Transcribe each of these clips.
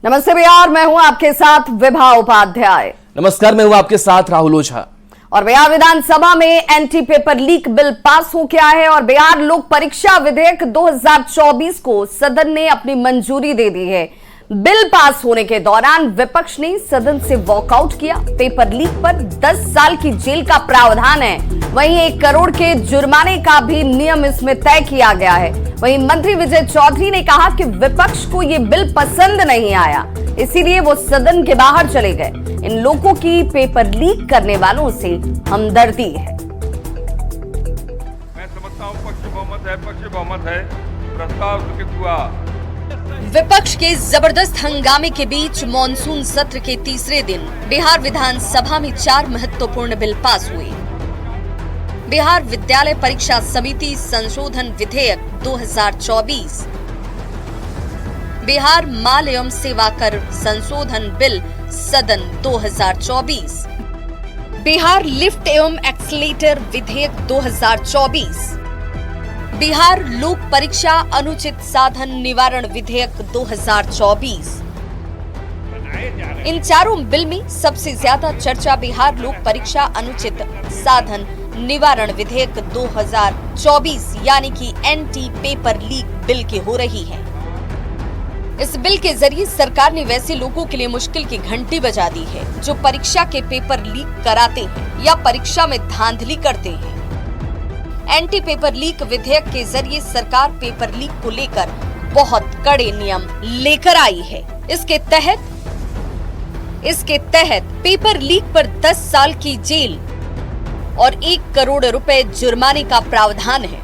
नमस्ते बिहार, मैं हूं आपके साथ विभा उपाध्याय। नमस्कार, मैं हूं आपके साथ राहुल ओझा। और बिहार विधानसभा में anti paper leak bill pass हो गया है और बिहार लोक परीक्षा विधेयक 2024 को सदन ने अपनी मंजूरी दे दी है। बिल पास होने के दौरान विपक्ष ने सदन से वॉकआउट किया। पेपर लीक पर 10 साल की जेल का प्रावधान है। वहीं 1 करोड़ के जुर्माने का भी नियम इसमें तय किया गया है। वहीं मंत्री विजय चौधरी ने कहा कि विपक्ष को ये बिल पसंद नहीं आया, इसीलिए वो सदन के बाहर चले गए। इन लोगों की पेपर लीक करने वालों से हमदर्दी है। मैं समझता हूं पक्ष बहुमत है, प्रस्ताव स्वीकृत हुआ। विपक्ष के जबरदस्त हंगामे के बीच मॉनसून सत्र के तीसरे दिन बिहार विधानसभा में 4 महत्वपूर्ण बिल पास हुए। बिहार विद्यालय परीक्षा समिति संशोधन विधेयक 2024, बिहार माल एवं सेवा कर संशोधन बिल सदन 2024, बिहार लिफ्ट एवं एक्सीलेटर विधेयक 2024, बिहार लोक परीक्षा अनुचित साधन निवारण विधेयक 2024। इन चारों बिल में सबसे ज्यादा चर्चा बिहार लोक परीक्षा अनुचित साधन निवारण विधेयक 2024 यानी कि एंटी पेपर लीक बिल की हो रही है। इस बिल के जरिए सरकार ने वैसे लोगों के लिए मुश्किल की घंटी बजा दी है जो परीक्षा के पेपर लीक कराते हैं या परीक्षा में धांधली करते हैं। एंटी पेपर लीक विधेयक के जरिए सरकार पेपर लीक को लेकर बहुत कड़े नियम लेकर आई है। इसके तहत पेपर लीक पर 10 साल की जेल और 1 करोड़ रुपए जुर्माने का प्रावधान है।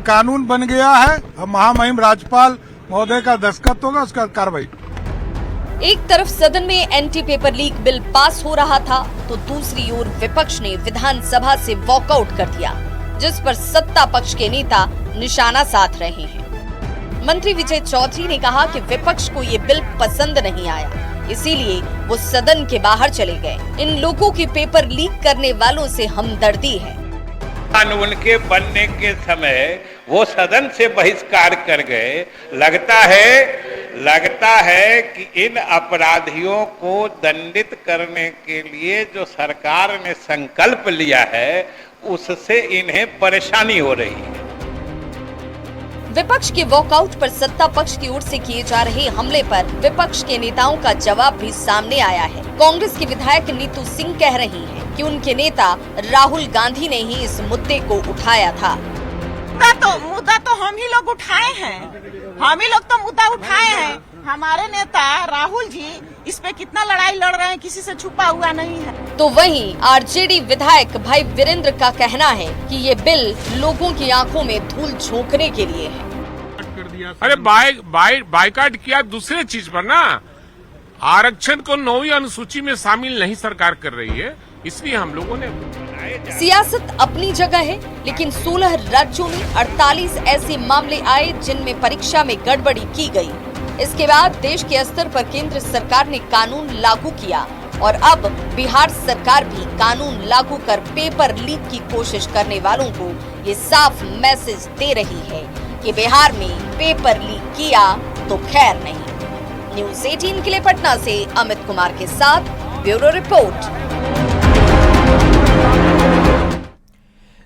कानून बन गया है, महामहिम राज्यपाल महोदय का दस्तखत होगा, उसका कार्रवाई। एक तरफ सदन में anti paper leak bill pass हो रहा था तो दूसरी ओर विपक्ष ने विधानसभा से वॉकआउट कर दिया, जिस पर सत्ता पक्ष के नेता निशाना साध रहे हैं। मंत्री विजय चौधरी ने कहा कि विपक्ष को ये बिल पसंद नहीं आया, इसीलिए वो सदन के बाहर चले गए। इन लोगों की पेपर लीक करने वालों से हमदर्दी है। कानून के बनने के समय वो सदन से बहिष्कार कर गए। लगता है कि इन अपराधियों को दंडित करने के लिए जो सरकार ने संकल्प लिया है उससे इन्हें परेशानी हो रही है। विपक्ष के वॉकआउट पर सत्ता पक्ष की ओर से किए जा रहे हमले पर विपक्ष के नेताओं का जवाब भी सामने आया है। कांग्रेस के विधायक नीतू सिंह कह रही हैं कि उनके नेता राहुल गांधी ने ही इस मुद्दे को उठाया था। मुद्दा तो हम ही लोग उठाए हैं, हम ही लोग तो मुद्दा उठाए हैं। हमारे नेता राहुल जी इस पे कितना लड़ाई लड़ रहे हैं, किसी से छुपा हुआ नहीं है। तो वहीं आरजेडी विधायक भाई वीरेंद्र का कहना है कि ये बिल लोगों की आंखों में धूल झोंकने के लिए है। अरे बाइकाट किया दूसरे चीज पर ना, आरक्षण को 9वीं अनुसूची में शामिल नहीं सरकार कर रही है, इसलिए हम लोगों ने। सियासत अपनी जगह है, लेकिन 16 राज्यों में 48 ऐसे मामले आए जिनमें परीक्षा में गड़बड़ी की गई। इसके बाद देश के स्तर पर केंद्र सरकार ने कानून लागू किया और अब बिहार सरकार भी कानून लागू कर पेपर लीक की कोशिश करने वालों को ये साफ मैसेज दे रही है कि बिहार में पेपर लीक किया तो खैर नहीं। न्यूज़ 18 के लिए पटना से अमित कुमार के साथ ब्यूरो रिपोर्ट।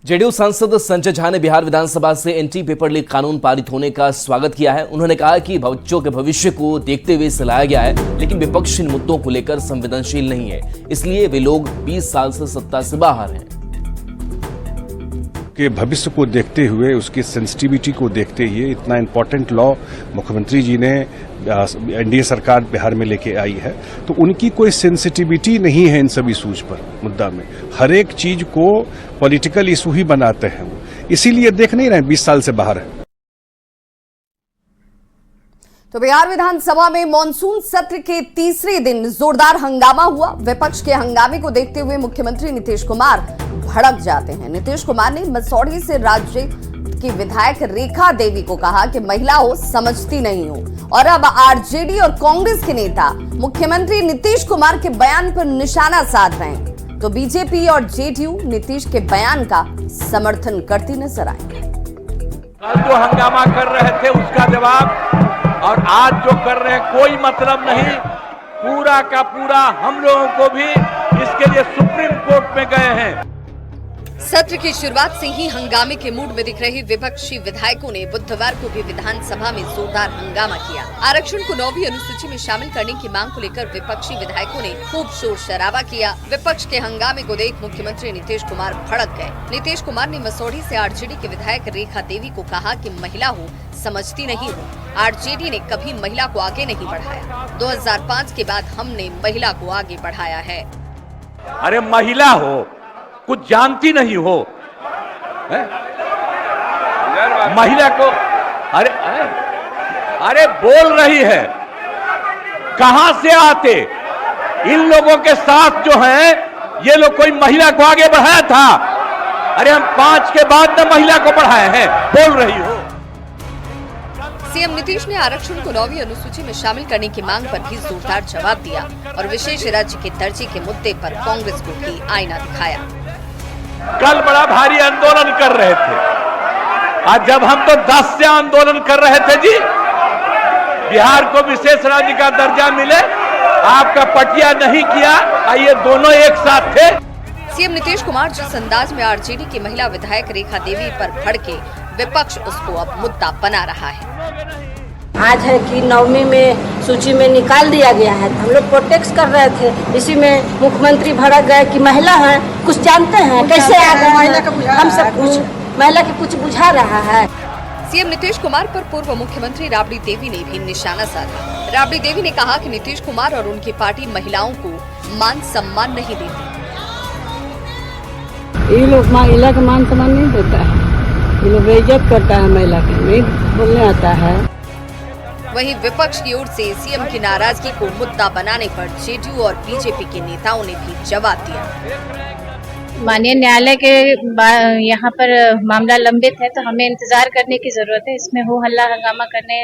जेडीयू सांसद संजय झा ने बिहार विधानसभा से एंटी पेपर लीक कानून पारित होने का स्वागत किया है। उन्होंने कहा कि बच्चों के भविष्य को देखते हुए इसे लाया गया है, लेकिन विपक्ष इन मुद्दों को लेकर संवेदनशील नहीं है, इसलिए वे लोग 20 साल से सत्ता से बाहर हैं। के भविष्य को देखते हुए, उसकी सेंसिटिविटी को देखते हुए इतना इम्पोर्टेंट लॉ मुख्यमंत्री जी ने एनडीए सरकार बिहार में लेके आई है, तो उनकी कोई सेंसिटिविटी नहीं है इन सब इशूज पर। मुद्दा में हर एक चीज को पॉलिटिकल इशू ही बनाते हैं वो, इसीलिए देख नहीं रहे 20 साल से बाहर है। तो बिहार विधानसभा में मॉनसून सत्र के तीसरे दिन जोरदार हंगामा हुआ। विपक्ष के हंगामे को देखते हुए मुख्यमंत्री नीतीश कुमार भड़क जाते हैं। नीतीश कुमार ने मसौढ़ी से राज्य की विधायक रेखा देवी को कहा कि महिला हो समझती नहीं हो, और अब आरजेडी और कांग्रेस के नेता मुख्यमंत्री नीतीश कुमार के बयान पर निशाना साध रहे हैं, तो बीजेपी और जेडीयू नीतीश के बयान का समर्थन करती नजर आई। कल जो हंगामा कर रहे थे उसका जवाब और आज जो कर रहे हैं कोई मतलब नहीं। पूरा का पूरा हम लोगों को भी इसके लिए सुप्रीम कोर्ट में गए हैं। सत्र की शुरुआत से ही हंगामे के मूड में दिख रहे विपक्षी विधायकों ने बुधवार को भी विधानसभा में जोरदार हंगामा किया। आरक्षण को 9वीं अनुसूची में शामिल करने की मांग को लेकर विपक्षी विधायकों ने खूब शोर शराबा किया। विपक्ष के हंगामे को देख मुख्यमंत्री नीतीश कुमार भड़क गए। नीतीश कुमार ने मसौढ़ी से आरजेडी के विधायक रेखा देवी को कहा कि महिला हो, समझती नहीं हो। आरजेडी ने कभी महिला को आगे नहीं बढ़ाया। 2005 के बाद हमने महिला को आगे बढ़ाया है। अरे महिला हो, कुछ जानती नहीं हो, महिला को अरे बोल रही है, कहां से आते? इन लोगों के साथ जो हैं, ये लोग कोई महिला को आगे बढ़ाया था? अरे हम 5 के बाद न महिला को बढ़ाए हैं, बोल रही हो। सीएम नीतीश ने आरक्षण को 9वीं अनुसूची में शामिल करने की मांग पर भी जोरदार जवाब दिया और विशेष राज्य के दर्जे के मुद्दे पर कांग्रेस को भी आईना दिखाया। कल बड़ा भारी आंदोलन कर रहे थे, आज जब हम तो 10 से आंदोलन कर रहे थे जी, बिहार को विशेष राज्य का दर्जा मिले, आपका पटिया नहीं किया, ये दोनों एक साथ थे। सीएम नीतीश कुमार जिस अंदाज में आरजेडी की महिला विधायक रेखा देवी पर भड़के, विपक्ष उसको अब मुद्दा बना रहा है। आज है कि 9वीं में सूची में निकाल दिया गया है, हम लोग प्रोटेक्ट कर रहे थे, इसी में मुख्यमंत्री भड़क गए कि महिला है, कुछ जानते हैं, कैसे आ गए महिला का, हम सब कुछ महिला की कुछ बुझा रहा है। सीएम नीतीश कुमार पर पूर्व मुख्यमंत्री राबड़ी देवी ने भी निशाना साधा। राबड़ी देवी ने कहा कि नीतीश कुमार और उनकी पार्टी महिलाओं को मान सम्मान नहीं देती। ये लोग महिला का मान सम्मान नहीं देता है, ये लोग बेइज्जत करता है महिला की, नहीं बोलने आता है। वहीं विपक्ष की ओर से सीएम की नाराजगी को मुद्दा बनाने पर जेडीयू और बीजेपी के नेताओं ने भी जवाब दिया। माननीय न्यायालय के यहाँ पर मामला लंबित है, तो हमें इंतजार करने की जरूरत है। इसमें हो हल्ला हंगामा करने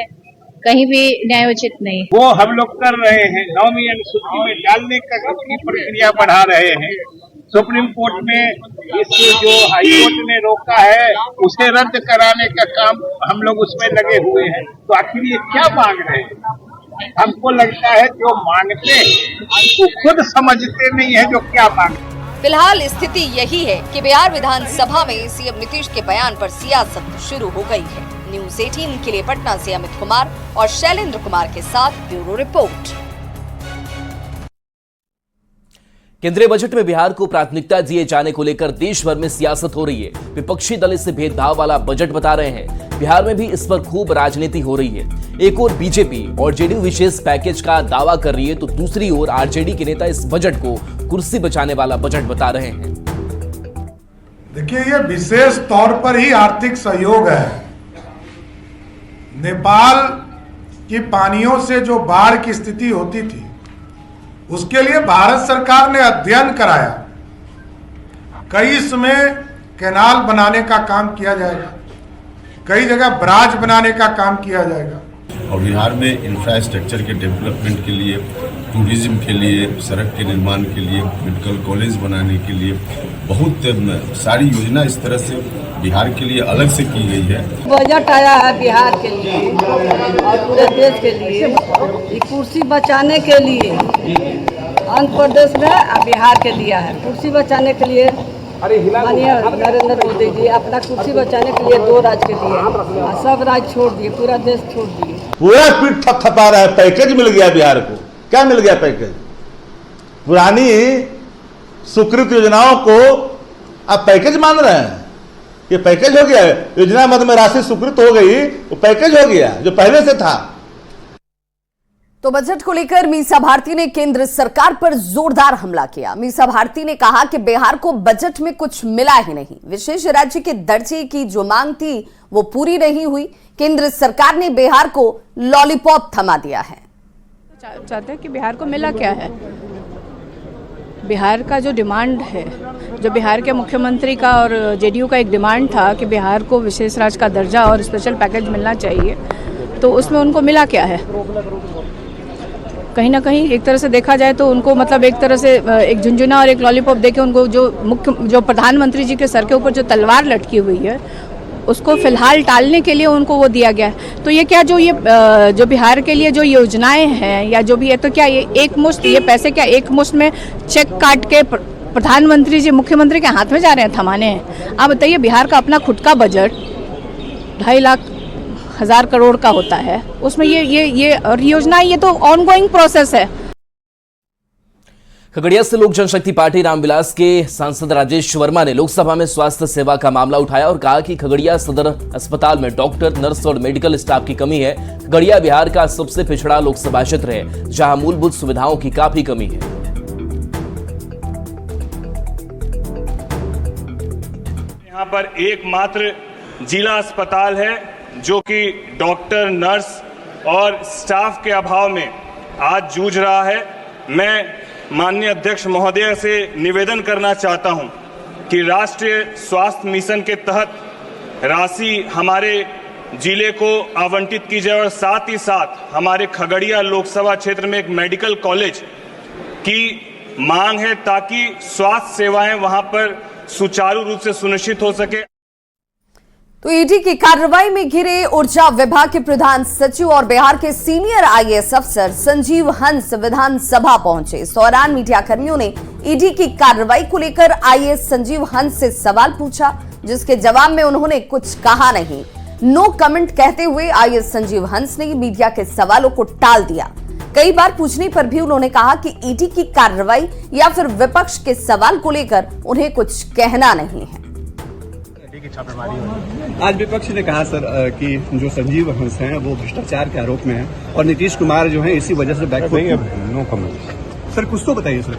कहीं भी न्यायोचित नहीं। वो हम लोग कर रहे हैं, 9वीं अनुसूची में डालने का की प्रक्रिया बढ़ा रहे हैं। सुप्रीम कोर्ट में इस जो हाई कोर्ट ने रोका है, उसे रद्द कराने का काम हम लोग उसमें लगे हुए हैं। तो आखिर ये क्या मांग रहे हैं? हमको लगता है जो मांगते हैं वो खुद समझते नहीं है जो क्या मांगते। फिलहाल स्थिति यही है कि बिहार विधानसभा में सीएम नीतीश के बयान पर सियासत शुरू हो गई है। न्यूज़ 18 के लिए पटना से अमित कुमार और शैलेंद्र कुमार के साथ ब्यूरो रिपोर्ट। केंद्रीय बजट में बिहार को प्राथमिकता दिए जाने को लेकर देश भर में सियासत हो रही है। विपक्षी दल इसे भेदभाव वाला बजट बता रहे हैं। बिहार में भी इस पर खूब राजनीति हो रही है। एक ओर बीजेपी और जेडीयू विशेष पैकेज का दावा कर रही है, तो दूसरी ओर आरजेडी के नेता इस बजट को कुर्सी बचाने वाला बजट बता रहे हैं। देखिए, ये विशेष तौर पर ही आर्थिक सहयोग है। नेपाल की पानियों से जो बाढ़ की स्थिति होती थी, उसके लिए भारत सरकार ने अध्ययन कराया। कई इसमें कैनाल बनाने का काम किया जाएगा, कई जगह बराज बनाने का काम किया जाएगा। और बिहार में इंफ्रास्ट्रक्चर के डेवलपमेंट के लिए, टूरिज्म के लिए, सड़क के निर्माण के लिए, मेडिकल कॉलेज बनाने के लिए बहुत सारी योजना इस तरह से बिहार के लिए अलग से की गई है। बजट आया है बिहार के लिए और पूरे देश के लिए, ये कुर्सी बचाने के लिए आंध्र प्रदेश में बिहार के लिया है। कुर्सी बचाने के लिए माननीय नरेंद्र मोदी जी अपना कुर्सी बचाने के लिए 2 राज्य के लिए सब राज्य छोड़ दिए, पूरा देश छोड़ दिए। पूरा पीठ थपथपा रहा है। पैकेज मिल गया बिहार को। क्या मिल गया पैकेज? पुरानी स्वीकृत योजनाओं को आप पैकेज मान रहे हैं। ये पैकेज हो गया, योजना मद में राशि स्वीकृत हो गई, वो पैकेज हो गया जो पहले से था। तो बजट को लेकर मीसा भारती ने केंद्र सरकार पर जोरदार हमला किया। मीसा भारती ने कहा कि बिहार को बजट में कुछ मिला ही नहीं। विशेष राज्य के दर्जे की जो मांग थी वो पूरी नहीं हुई। केंद्र सरकार ने बिहार को लॉलीपॉप थमा दिया है। चाहते हैं कि बिहार को मिला क्या है? बिहार का जो डिमांड है, जो बिहार के मुख्यमंत्री का और जेडीयू का एक डिमांड था कि बिहार को विशेष राज्य का दर्जा और स्पेशल पैकेज मिलना चाहिए, तो उसमें उनको मिला क्या है? कहीं ना कहीं एक तरह से देखा जाए तो उनको मतलब एक तरह से एक झुंझुना और एक लॉलीपॉप देके उनको जो प्रधानमंत्री जी के सर के ऊपर जो तलवार लटकी हुई है उसको फिलहाल टालने के लिए उनको वो दिया गया। तो ये क्या जो बिहार के लिए जो योजनाएं हैं या जो भी है, तो क्या ये एक मुश्त ये पैसे क्या एक मुश्त में चेक काट के प्रधानमंत्री जी मुख्यमंत्री के हाथ में जा रहे हैं थमाने हैं? आप बताइए, बिहार का अपना खुद का बजट 2,50,000 करोड़ का होता है, उसमें ये और योजनाएं, ये तो ऑनगोइंग प्रोसेस है। खगड़िया से लोक जनशक्ति पार्टी रामविलास के सांसद राजेश वर्मा ने लोकसभा में स्वास्थ्य सेवा का मामला उठाया और कहा कि खगड़िया सदर अस्पताल में डॉक्टर, नर्स और मेडिकल स्टाफ की कमी है। खगड़िया बिहार का सबसे पिछड़ा लोकसभा क्षेत्र है, जहां मूलभूत सुविधाओं की काफी कमी है। यहाँ पर एकमात्र जिला अस्पताल है जो कि डॉक्टर, नर्स और स्टाफ के अभाव में आज जूझ रहा है। मैं माननीय अध्यक्ष महोदय से निवेदन करना चाहता हूं कि राष्ट्रीय स्वास्थ्य मिशन के तहत राशि हमारे जिले को आवंटित की जाए और साथ ही साथ हमारे खगड़िया लोकसभा क्षेत्र में एक मेडिकल कॉलेज की मांग है ताकि स्वास्थ्य सेवाएं वहां पर सुचारू रूप से सुनिश्चित हो सके। तो ईडी की कार्रवाई में घिरे ऊर्जा विभाग के प्रधान सचिव और बिहार के सीनियर आईएएस अफसर संजीव हंस विधानसभा पहुंचे। इस दौरान मीडिया कर्मियों ने ईडी की कार्रवाई को लेकर आईएएस संजीव हंस से सवाल पूछा, जिसके जवाब में उन्होंने कुछ कहा नहीं। नो कमेंट कहते हुए आईएएस संजीव हंस ने मीडिया के सवालों को टाल दिया। कई बार पूछने पर भी उन्होंने कहा कि ईडी की कार्रवाई या फिर विपक्ष के सवाल को लेकर उन्हें कुछ कहना नहीं है। आज विपक्ष ने कहा सर कि जो संजीव हंस हैं वो भ्रष्टाचार के आरोप में हैं और नीतीश कुमार जो हैं इसी वजह से बैकफुट। नो कमेंट सर, कुछ तो बताइए सर,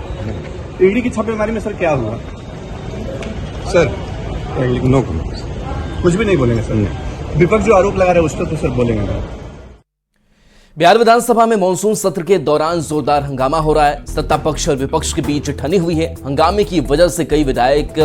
ईडी की छापेमारी में सर क्या हुआ? सर नो कमेंट, कुछ भी नहीं बोलेंगे सर। विपक्ष जो आरोप लगा रहा है उस पर तो सर बोलेंगे। बिहार विधानसभा में मानसून सत्र के दौरान जोरदार हंगामा हो रहा है। सत्ता पक्ष और विपक्ष के बीच ठनी हुई है। हंगामे की वजह से कई विधायक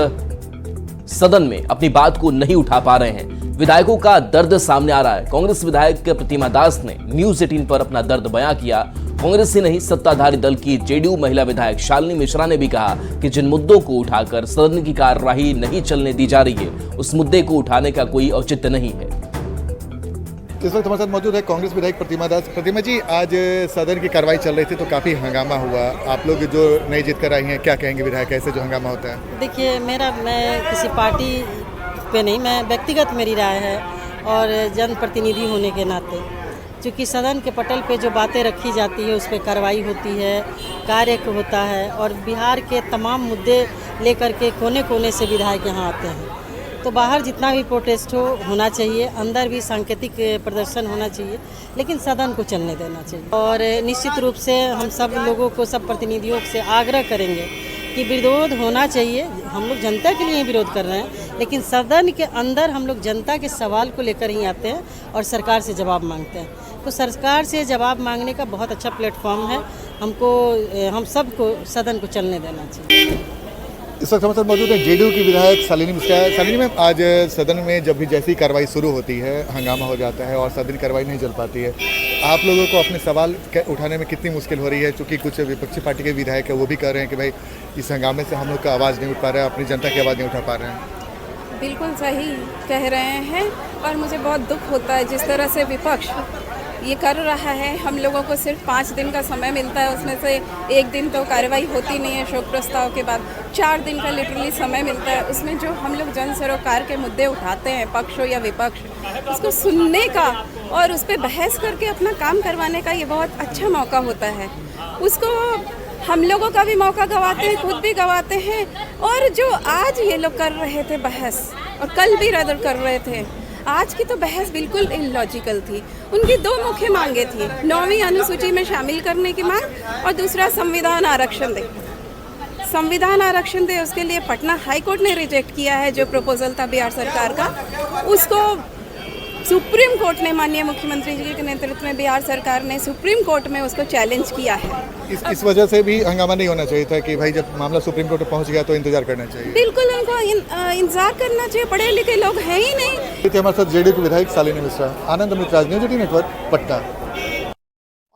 सदन में अपनी बात को नहीं उठा पा रहे हैं। विधायकों का दर्द सामने आ रहा है। कांग्रेस विधायक प्रतिमा दास ने न्यूज 18 पर अपना दर्द बयां किया। कांग्रेस ही नहीं, सत्ताधारी दल की जेडीयू महिला विधायक शालिनी मिश्रा ने भी कहा कि जिन मुद्दों को उठाकर सदन की कार्यवाही नहीं चलने दी जा रही है, उस मुद्दे को उठाने का कोई औचित्य नहीं है। इस वक्त हमारे साथ मौजूद है कांग्रेस विधायक प्रतिमा दास। प्रतिमा जी, आज सदन की कार्रवाई चल रही थी तो काफ़ी हंगामा हुआ। आप लोग जो नई जीत कर आई हैं, क्या कहेंगे विधायक ऐसे जो हंगामा होता है? देखिए, मैं किसी पार्टी पे नहीं, मैं व्यक्तिगत मेरी राय है और जनप्रतिनिधि होने के नाते, क्योंकि सदन के पटल पे जो बातें रखी जाती है उस पर कार्रवाई होती है, कार्य होता है और बिहार के तमाम मुद्दे लेकर के कोने कोने से विधायक यहाँ आते हैं। तो बाहर जितना भी प्रोटेस्ट होना चाहिए, अंदर भी सांकेतिक प्रदर्शन होना चाहिए, लेकिन सदन को चलने देना चाहिए। और निश्चित रूप से हम सब लोगों को, सब प्रतिनिधियों से आग्रह करेंगे कि विरोध होना चाहिए। हम लोग जनता के लिए विरोध कर रहे हैं, लेकिन सदन के अंदर हम लोग जनता के सवाल को लेकर ही आते हैं और सरकार से जवाब मांगते हैं। तो सरकार से जवाब मांगने का बहुत अच्छा प्लेटफॉर्म है। हम सबको सदन को चलने देना चाहिए। इस वक्त हमारे साथ मौजूद है जेडीयू की विधायक शालिनी मिश्रा। शालिनी मैम, आज सदन में जब भी जैसी कार्रवाई शुरू होती है हंगामा हो जाता है और सदन की कार्रवाई नहीं चल पाती है, आप लोगों को अपने सवाल उठाने में कितनी मुश्किल हो रही है? क्योंकि कुछ विपक्षी पार्टी के विधायक है वो भी कह रहे हैं कि भाई इस हंगामे से हम लोग का आवाज़ नहीं उठ पा रहा है, अपनी जनता की आवाज़ नहीं उठा पा रहे हैं। बिल्कुल सही कह रहे हैं और मुझे बहुत दुख होता है जिस तरह से विपक्ष ये कर रहा है। हम लोगों को सिर्फ 5 दिन का समय मिलता है, उसमें से 1 दिन तो कार्रवाई होती नहीं है शोक प्रस्ताव के बाद। 4 दिन का लिटरली समय मिलता है, उसमें जो हम लोग जन सरोकार के मुद्दे उठाते हैं, पक्ष हो या विपक्ष, उसको सुनने का और उस पर बहस करके अपना काम करवाने का ये बहुत अच्छा मौका होता है। उसको हम लोगों का भी मौका गंवाते हैं, खुद भी गंवाते हैं। और जो आज ये लोग कर रहे थे बहस, और कल भी रद्द कर रहे थे, आज की तो बहस बिल्कुल इलॉजिकल थी। उनकी 2 मुख्य मांगे थी, 9वीं अनुसूची में शामिल करने की मांग और दूसरा संविधान आरक्षण दे। संविधान आरक्षण दे, उसके लिए पटना हाई कोर्ट ने रिजेक्ट किया है जो प्रपोजल था बिहार सरकार का। उसको सुप्रीम कोर्ट ने, माननीय मुख्यमंत्री जी के नेतृत्व में बिहार सरकार ने सुप्रीम कोर्ट में उसको चैलेंज किया है। इस वजह से भी हंगामा नहीं होना चाहिए था कि भाई जब मामला सुप्रीम कोर्ट पहुंच गया तो इंतजार करना चाहिए। बिल्कुल उनको इंतजार करना चाहिए, पढ़े लिखे लोग हैं ही नहीं। हमारे साथ जेडीयू के विधायक Shalini Mishra. Anand Amrit Raj, news 18 network, Patna.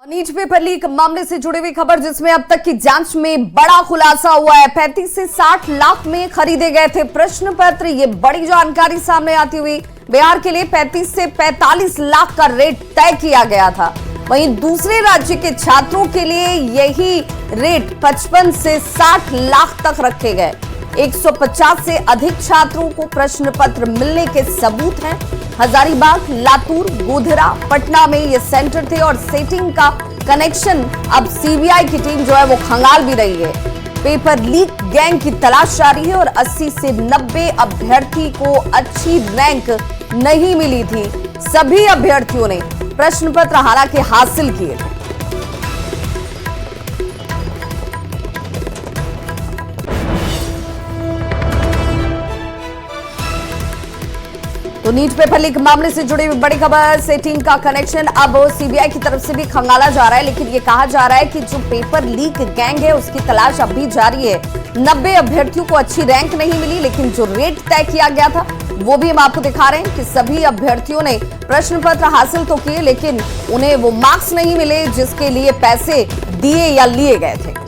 NEET paper leak मामले से जुड़ी हुई खबर, जिसमें अब तक की जांच में बड़ा खुलासा हुआ है। 35 से 60 लाख में खरीदे गए थे प्रश्न पत्र, ये बड़ी जानकारी सामने आती हुई बिहार के लिए 35 से 45 लाख का रेट तय किया गया था। वहीं दूसरे राज्य के छात्रों के लिए यही रेट 55 से 60 लाख तक रखे गए। 150 से अधिक छात्रों को प्रश्न पत्र मिलने के सबूत हैं। हजारीबाग, लातूर, गोधरा, पटना में ये सेंटर थे और सेटिंग का कनेक्शन अब सीबीआई की टीम जो है वो खंगाल भी रही है। पेपर लीक गैंग की तलाश जारी है और 80 से 90 अभ्यर्थी को अच्छी रैंक नहीं मिली थी। सभी अभ्यर्थियों ने प्रश्न पत्र हालांकि हासिल किए थे। तो नीट पेपर लीक मामले से जुड़ी बड़ी खबर, सेटिंग का कनेक्शन अब सीबीआई की तरफ से भी खंगाला जा रहा है, लेकिन ये कहा जा रहा है कि जो पेपर लीक गैंग है उसकी तलाश अब भी जारी है। 90 अभ्यर्थियों को अच्छी रैंक नहीं मिली, लेकिन जो रेट तय किया गया था वो भी हम आपको दिखा रहे हैं कि सभी अभ्यर्थियों ने प्रश्न पत्र हासिल तो किए, लेकिन उन्हें वो मार्क्स नहीं मिले जिसके लिए पैसे दिए या लिए गए थे।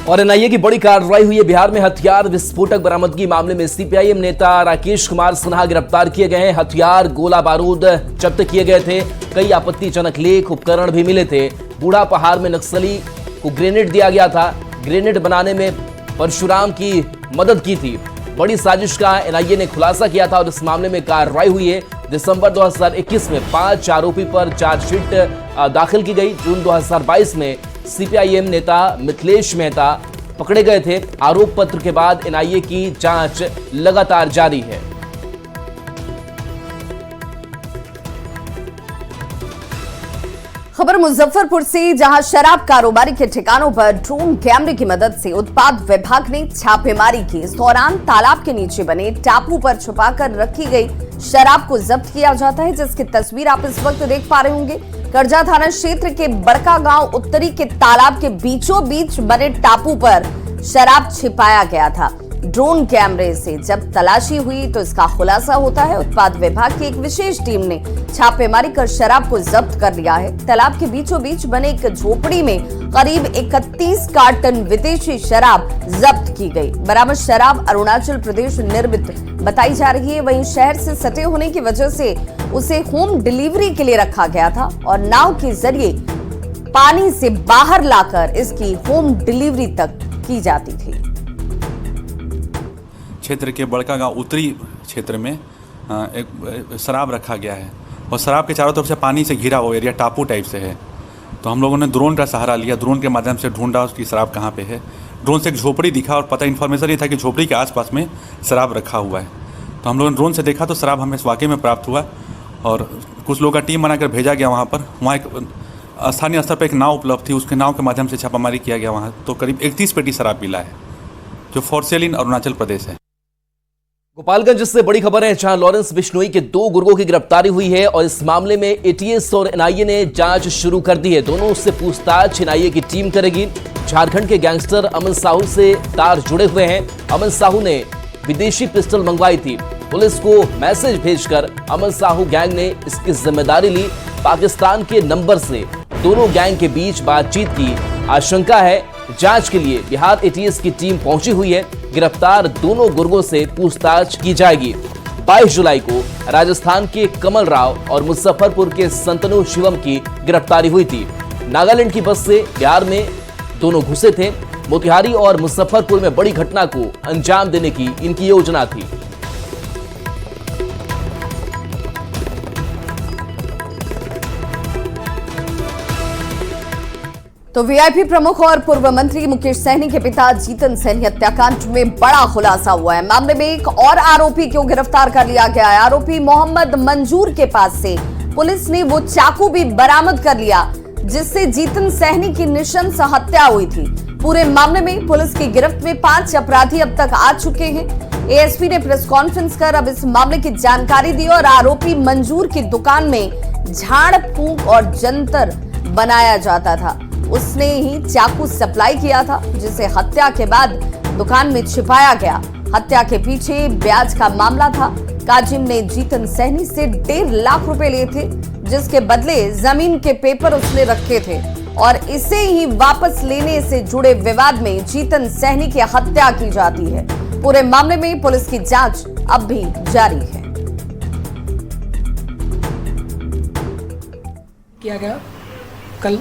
और एनआईए की बड़ी कार्रवाई हुई है। बिहार में हथियार विस्फोटक बरामदगी मामले में सीपीआईएम नेता राकेश कुमार सिन्हा गिरफ्तार किए गए हैं। हथियार, गोला बारूद जब्त किए गए थे। कई आपत्तिजनक लेख, उपकरण भी मिले थे। बूढ़ा पहाड़ में नक्सली को ग्रेनेड दिया गया था। ग्रेनेड बनाने में परशुराम की मदद की थी। बड़ी साजिश का एनआईए ने खुलासा किया था और इस मामले में कार्रवाई हुई है। दिसंबर 2021 में 5 आरोपी पर चार्जशीट दाखिल की गई। जून 2022 में सीपीआईएम नेता मिथिलेश मेहता पकड़े गए थे। आरोप पत्र के बाद एनआईए की जांच लगातार जारी है। खबर मुजफ्फरपुर से, जहां शराब कारोबारी के ठिकानों पर ड्रोन कैमरे की मदद से उत्पाद विभाग ने छापेमारी की। इस दौरान तालाब के नीचे बने टापू पर छुपाकर रखी गई शराब को जब्त किया जाता है, जिसकी तस्वीर आप इस वक्त देख पा रहे होंगे। करजा थाना क्षेत्र के बड़का गांव उत्तरी के तालाब के बीचों बीच बने टापू पर शराब छिपाया गया था। ड्रोन कैमरे से जब तलाशी हुई तो इसका खुलासा होता है। उत्पाद विभाग की एक विशेष टीम ने छापेमारी कर शराब को जब्त कर लिया है। तालाब के बीचों बीच बने एक झोपड़ी में करीब 31 कार्टन विदेशी शराब जब्त की गई। बरामद शराब अरुणाचल प्रदेश निर्मित बताई जा रही है। वहीं शहर से सटे होने की वजह से उसे होम डिलीवरी के लिए रखा गया था और नाव के जरिए पानी से बाहर लाकर इसकी होम डिलीवरी तक की जाती थी। क्षेत्र के बड़का गांव उत्तरी क्षेत्र में एक शराब रखा गया है और शराब के चारों तरफ से पानी से घिरा हुआ एरिया टापू टाइप से है। तो हम लोगों ने ड्रोन का सहारा लिया। ड्रोन के माध्यम से ढूंढा उसकी शराब कहाँ पे है। ड्रोन से एक झोपड़ी दिखा और पता इन्फॉर्मेशन ये था कि झोपड़ी के आसपास में शराब रखा हुआ है। तो हम लोगों ने ड्रोन से देखा तो शराब हमें वाकई में प्राप्त हुआ और कुछ लोगों का टीम बनाकर भेजा गया वहाँ पर। वहाँ एक स्थानीय स्तर पर एक नाव उपलब्ध थी, उसके नाव के माध्यम से छापामारी किया गया वहाँ। तो करीब 31 पेटी शराब मिला है जो फॉर सेल इन अरुणाचल प्रदेश है। गोपालगंज से बड़ी खबर है, जहां लॉरेंस बिश्नोई के 2 गुर्गों की गिरफ्तारी हुई है और इस मामले में एटीएस और एनआईए ने जांच शुरू कर दी है। दोनों से पूछताछ एनआईए की टीम करेगी। झारखंड के गैंगस्टर अमन साहू से तार जुड़े हुए हैं। अमन साहू ने विदेशी पिस्टल मंगवाई थी। पुलिस को मैसेज भेजकर अमन साहू गैंग ने इसकी जिम्मेदारी ली। पाकिस्तान के नंबर से दोनों गैंग के बीच बातचीत की आशंका है। जांच के लिए बिहार एटीएस की टीम पहुंची हुई है। गिरफ्तार दोनों गुर्गों से पूछताछ की जाएगी। 22 जुलाई को राजस्थान के कमल राव और मुजफ्फरपुर के संतनु शिवम की गिरफ्तारी हुई थी। नागालैंड की बस से बिहार में दोनों घुसे थे। मोतिहारी और मुजफ्फरपुर में बड़ी घटना को अंजाम देने की इनकी योजना थी। तो वीआईपी प्रमुख और पूर्व मंत्री मुकेश सहनी के पिता जीतन सहनी हत्याकांड में बड़ा खुलासा हुआ है। मामले में एक और आरोपी को गिरफ्तार कर लिया गया है। आरोपी मोहम्मद मंजूर के पास से पुलिस ने वो चाकू भी बरामद कर लिया जिससे जीतन सहनी की नृशंस हत्या हुई थी। पूरे मामले में पुलिस की गिरफ्त में 5 अपराधी अब तक आ चुके हैं। एएसपी ने प्रेस कॉन्फ्रेंस कर अब इस मामले की जानकारी दी और आरोपी मंजूर की दुकान में झाड़ फूंक और जंतर बनाया जाता था, उसने ही चाकू सप्लाई किया था जिसे हत्या के बाद दुकान में छिपाया गया। हत्या के पीछे ब्याज का मामला था। काजिम ने जीतन सहनी से 1.5 लाख रुपए लिए थे जिसके बदले जमीन के पेपर उसने रखे थे और इसे ही वापस लेने से जुड़े विवाद में जीतन सहनी की हत्या की जाती है। पूरे मामले में पुलिस की जांच अब भी जारी है। किया गया कल,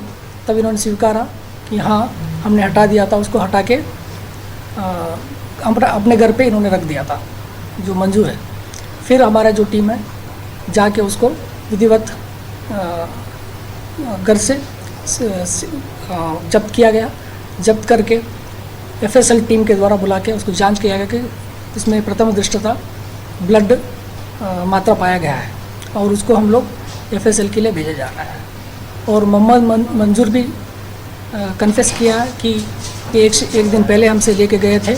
तब इन्होंने स्वीकारा कि हाँ हमने हटा दिया था, उसको हटा के अपने घर पे इन्होंने रख दिया था, जो मंजूर है। फिर हमारा जो टीम है जाके उसको विधिवत घर से जब्त किया गया। जब्त करके FSL टीम के द्वारा बुला के उसको जांच किया गया कि इसमें प्रथम दृष्टता ब्लड मात्रा पाया गया है और उसको हम लोग FSL के लिए भेजा जा रहा है। और मोहम्मद मंजूर भी कन्फेस किया कि एक दिन पहले हमसे लेके गए थे।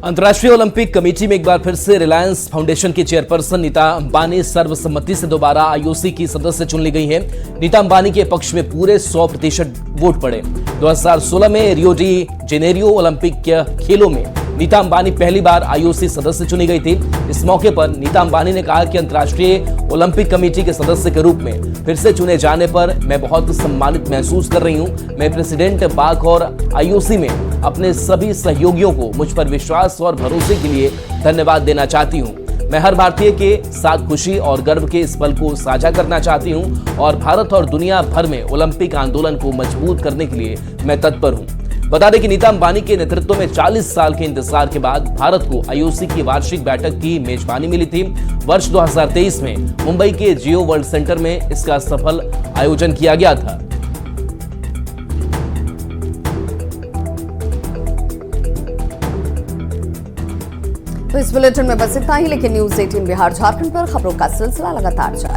अंतर्राष्ट्रीय ओलंपिक कमेटी में एक बार फिर से रिलायंस फाउंडेशन की चेयरपर्सन नीता अंबानी सर्वसम्मति से दोबारा IOC की सदस्य चुन ली गई हैं। नीता अंबानी के पक्ष में पूरे 100% वोट पड़े। 2016 में रियो डी जेनेरियो ओलंपिक खेलों में नीता अंबानी पहली बार IOC सदस्य चुनी गई थी। इस मौके पर नीता अंबानी ने कहा कि अंतर्राष्ट्रीय ओलंपिक कमेटी के सदस्य के रूप में फिर से चुने जाने पर मैं बहुत सम्मानित महसूस कर रही हूं। मैं प्रेसिडेंट बाक और IOC में अपने सभी सहयोगियों को मुझ पर विश्वास और भरोसे के लिए धन्यवाद देना चाहती हूं। मैं हर भारतीय के साथ खुशी और गर्व के इस पल को साझा करना चाहती हूं और भारत और दुनिया भर में ओलंपिक आंदोलन को मजबूत करने के लिए मैं तत्पर हूं। बता दें कि नीता अंबानी के नेतृत्व में 40 साल के इंतजार के बाद भारत को IOC की वार्षिक बैठक की मेजबानी मिली थी। वर्ष 2023 में मुंबई के जियो वर्ल्ड सेंटर में इसका सफल आयोजन किया गया था। तो इस बुलेटिन में बस इतना ही, लेकिन न्यूज़ 18 बिहार झारखंड पर खबरों का सिलसिला लगातार जारी।